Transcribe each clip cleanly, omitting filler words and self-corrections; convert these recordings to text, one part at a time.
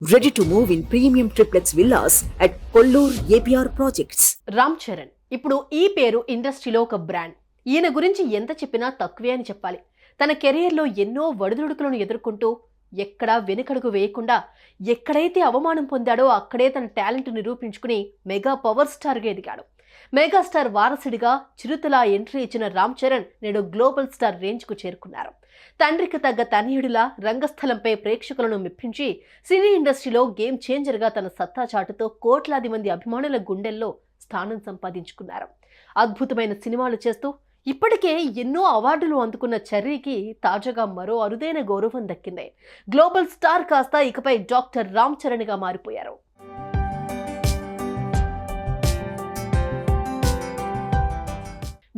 Ready to move in premium triplex villas at Kollur APR Projects. Ram Charan ఇప్పుడు ఈ పేరు ఇండస్ట్రీలో ఒక బ్రాండ్. ఈయన గురించి ఎంత చెప్పినా తక్కువే అని చెప్పాలి. తన కెరియర్లో ఎన్నో ఒడిదుడుకులను ఎదుర్కొంటూ ఎక్కడా వెనుకడుగు వేయకుండా ఎక్కడైతే అవమానం పొందాడో అక్కడే తన టాలెంట్ నిరూపించుకుని మెగా పవర్ స్టార్గా ఎదిగాడు. మెగాస్టార్ వారసుడిగా చిరుతలా ఎంట్రీ ఇచ్చిన రామ్ చరణ్ నేడు గ్లోబల్ స్టార్ రేంజ్కు చేరుకున్నారు. తండ్రికి తగ్గ తనయుడిలా రంగస్థలంపై ప్రేక్షకులను మెప్పించి సినీ ఇండస్ట్రీలో గేమ్ చేంజర్గా తన సత్తా చాటుతో కోట్లాది మంది అభిమానుల గుండెల్లో స్థానం సంపాదించుకున్నారు. అద్భుతమైన సినిమాలు చేస్తూ ఇప్పటికే ఎన్నో అవార్డులు అందుకున్న చెర్రీకి తాజాగా మరో అరుదైన గౌరవం దక్కింది. గ్లోబల్ స్టార్ కాస్త ఇకపై డాక్టర్ రామ్ చరణ్గా మారిపోయారు.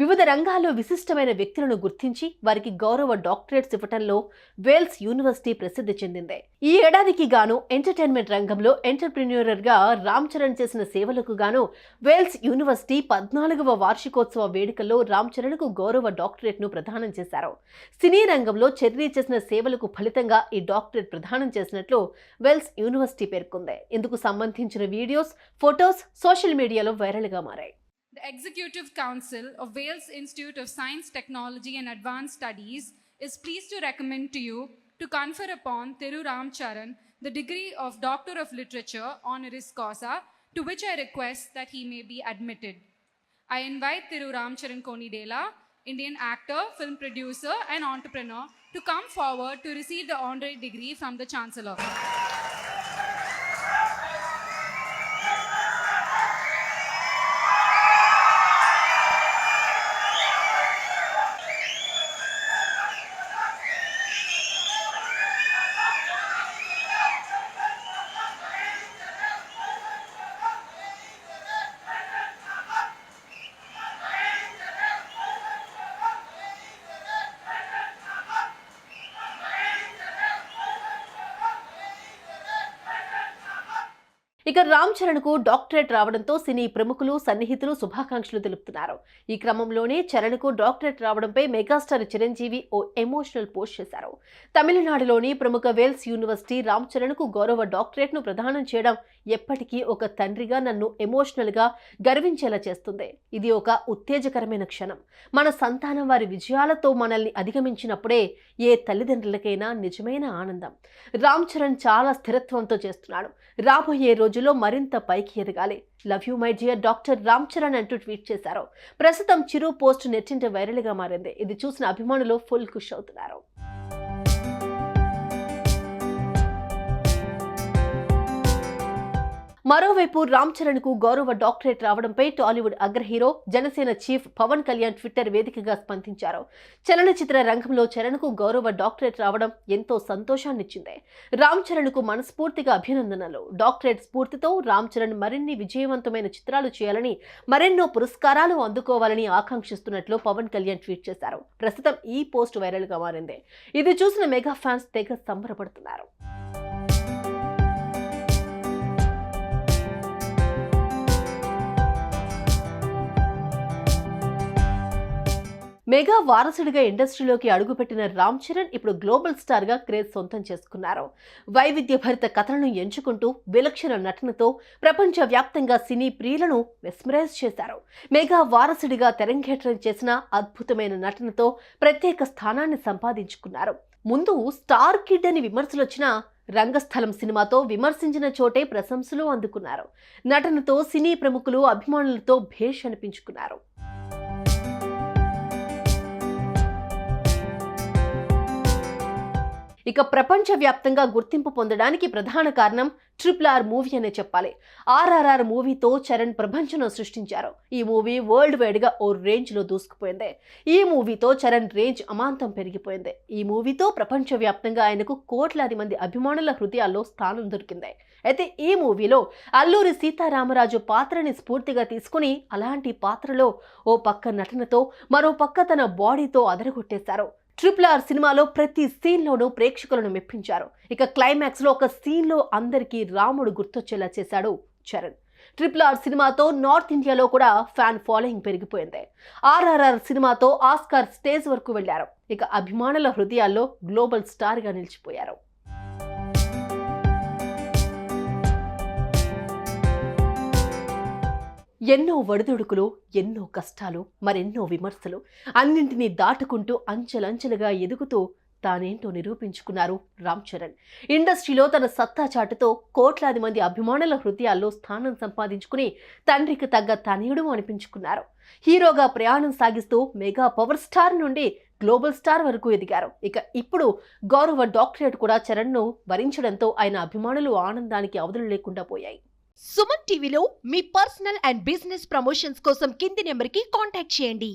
వివిధ రంగాల్లో విశిష్టమైన వ్యక్తులను గుర్తించి వారికి గౌరవ డాక్టరేట్స్ ఇవ్వటంలో వేల్స్ యూనివర్సిటీ ప్రసిద్ధి చెందింది. ఈ ఏడాదికి గాను ఎంటర్టైన్మెంట్ రంగంలో ఎంటర్ప్రెన్యూరర్ గా రామ్ చరణ్ చేసిన సేవలకు గాను వేల్స్ యూనివర్సిటీ 14వ వార్షికోత్సవ వేడుకల్లో రామ్ చరణ్ కు గౌరవ డాక్టరేట్ ను ప్రదానం చేశారు. సినీ రంగంలో చెర్రీ చేసిన సేవలకు ఫలితంగా ఈ డాక్టరేట్ ప్రదానం చేసినట్లు వేల్స్ యూనివర్సిటీ పేర్కొంది. ఇందుకు సంబంధించిన వీడియోస్, ఫొటోస్ సోషల్ మీడియాలో వైరల్ గా మారాయి. The Executive Council of Wales Institute of Science, Technology and Advanced Studies is pleased to recommend to you to confer upon Thiru Ram Charan the degree of Doctor of Literature honoris causa, to which I request that he may be admitted. I invite Thiru Ram Charan Konidela, Indian actor, film producer and entrepreneur, to come forward to receive the honorary degree from the Chancellor. ఇక రామ్ చరణ్ కు doctorate రావడంతో సినీ ప్రముఖులు, సన్నిహితులు శుభాకాంక్షలు తెలుపుతున్నారు. ఈ క్రమంలోనే చరణ్ కు డాక్టరేట్ రావడంపై మెగాస్టార్ చిరంజీవి ఓ ఎమోషనల్ పోస్ట్ చేశారు. తమిళనాడులోని ప్రముఖ వేల్స్ యూనివర్సిటీ రామ్ చరణ్ కు గౌరవ డాక్టరేట్ ను ప్రదానం చేయడం ఎప్పటికీ ఒక తండ్రిగా నన్ను ఎమోషనల్ గా గర్వించేలా చేస్తుంది. ఇది ఒక ఉత్తేజకరమైన క్షణం. మన సంతానం వారి విజయాలతో మనల్ని అధిగమించినప్పుడే ఏ తల్లిదండ్రులకైనా నిజమైన ఆనందం. రామ్ చరణ్ చాలా స్థిరత్వంతో చేస్తున్నాడు. రాబోయే రోజుల్లో మరింత పైకి ఎదగాలి. Love you my dear doctor Ram Charan అంటూ ట్వీట్ చేశారు. ప్రస్తుతం చిరు పోస్ట్ నెట్టింట వైరల్ గా మారింది. ఇది చూసిన అభిమానులు ఫుల్ ఖుష్ అవుతున్నారు. మరోవైపు రామ్ చరణ్ కు గౌరవ డాక్టరేట్ రావడంపై టాలీవుడ్ అగ్ర hero, Janasena chief Pawan Kalyan Twitter వేదికగా స్పందించారు. చలనచిత్ర రంగంలో చరణ్ కు గౌరవ డాక్టరేట్ రావడం ఎంతో సంతోషాన్నిచ్చింది. రామ్ చరణ్ కు మనస్ఫూర్తిగా అభినందనలు. డాక్టరేట్ స్ఫూర్తితో రామ్ చరణ్ మరిన్ని విజయవంతమైన చిత్రాలు చేయాలని, మరెన్నో పురస్కారాలు అందుకోవాలని ఆకాంక్షిస్తున్నట్లు పవన్ కళ్యాణ్ ట్వీట్ చేశారు. ప్రస్తుతం ఈ పోస్ట్ వైరల్ గా మారింది. ఇది చూసిన మెగా ఫ్యాన్స్ తెగ సంబరపడుతున్నారు. మెగా వారసుడిగా ఇండస్ట్రీలోకి అడుగుపెట్టిన రామ్ చరణ్ ఇప్పుడు గ్లోబల్ స్టార్ గా క్రేజ్ సొంతం చేసుకున్నారు. వైవిధ్యభరిత కథలను ఎంచుకుంటూ విలక్షణ నటనతో ప్రపంచ వ్యాప్తంగా సినీ ప్రియులను మెస్మరైజ్ చేశారు. మెగా వారసుడిగా తెరంగేట్రం చేసిన అద్భుతమైన నటనతో ప్రత్యేక స్థానాన్ని సంపాదించుకున్నారు. ముందు స్టార్ కిడ్ అని విమర్శలు వచ్చినా రంగస్థలం సినిమాతో విమర్శించిన చోటే ప్రశంసలు అందుకున్నారు. నటనతో సినీ ప్రముఖులు, అభిమానులతో భేష్ అనిపించుకున్నారు. ఇక ప్రపంచవ్యాప్తంగా గుర్తింపు పొందడానికి ప్రధాన కారణం RRR మూవీ అనే చెప్పాలి. RRR మూవీతో చరణ్ ప్రపంచంలో సృష్టించారు. ఈ మూవీ వరల్డ్ వైడ్ గా ఓ రేంజ్ లో దూసుకుపోయింది. ఈ మూవీతో చరణ్ రేంజ్ అమాంతం పెరిగిపోయింది. ఈ మూవీతో ప్రపంచవ్యాప్తంగా ఆయనకు కోట్లాది మంది అభిమానుల హృదయాల్లో స్థానం దొరికింది. అయితే ఈ మూవీలో అల్లూరి సీతారామరాజు పాత్రని స్ఫూర్తిగా తీసుకుని అలాంటి పాత్రలో ఓ పక్క నటనతో మరో పక్క తన బాడీతో అదరగొట్టేశారు. RRR సినిమాలో ప్రతి సీన్లోనూ ప్రేక్షకులను మెప్పించారు. ఇక క్లైమాక్స్ లో ఒక సీన్ లో అందరికీ రాముడు గుర్తొచ్చేలా చేశాడు చరణ్. RRR సినిమాతో నార్త్ ఇండియాలో కూడా ఫ్యాన్ ఫాలోయింగ్ పెరిగిపోయింది. RRR సినిమాతో ఆస్కార్ స్టేజ్ వరకు వెళ్లారు. ఇక అభిమానుల హృదయాల్లో గ్లోబల్ స్టార్ గా నిలిచిపోయారు. ఎన్నో ఒడిదుడుకులు, ఎన్నో కష్టాలు, మరెన్నో విమర్శలు అన్నింటినీ దాటుకుంటూ అంచెలంచెలుగా ఎదుగుతూ తానేంటో నిరూపించుకున్నారు రామ్ చరణ్. ఇండస్ట్రీలో తన సత్తా చాటుతో కోట్లాది మంది అభిమానుల హృదయాల్లో స్థానం సంపాదించుకుని తండ్రికి తగ్గ తనయుడు అనిపించుకున్నారు. హీరోగా ప్రయాణం సాగిస్తూ మెగా పవర్ స్టార్ నుండి గ్లోబల్ స్టార్ వరకు ఎదిగారు. ఇక ఇప్పుడు గౌరవ డాక్టరేట్ కూడా చరణ్ను వరించడంతో ఆయన అభిమానులు ఆనందానికి అవధులు లేకుండా పోయాయి. సుమన్ టీవీలో మీ పర్సనల్ అండ్ బిజినెస్ ప్రమోషన్స్ కోసం కింది నెంబర్కి కాంటాక్ట్ చేయండి.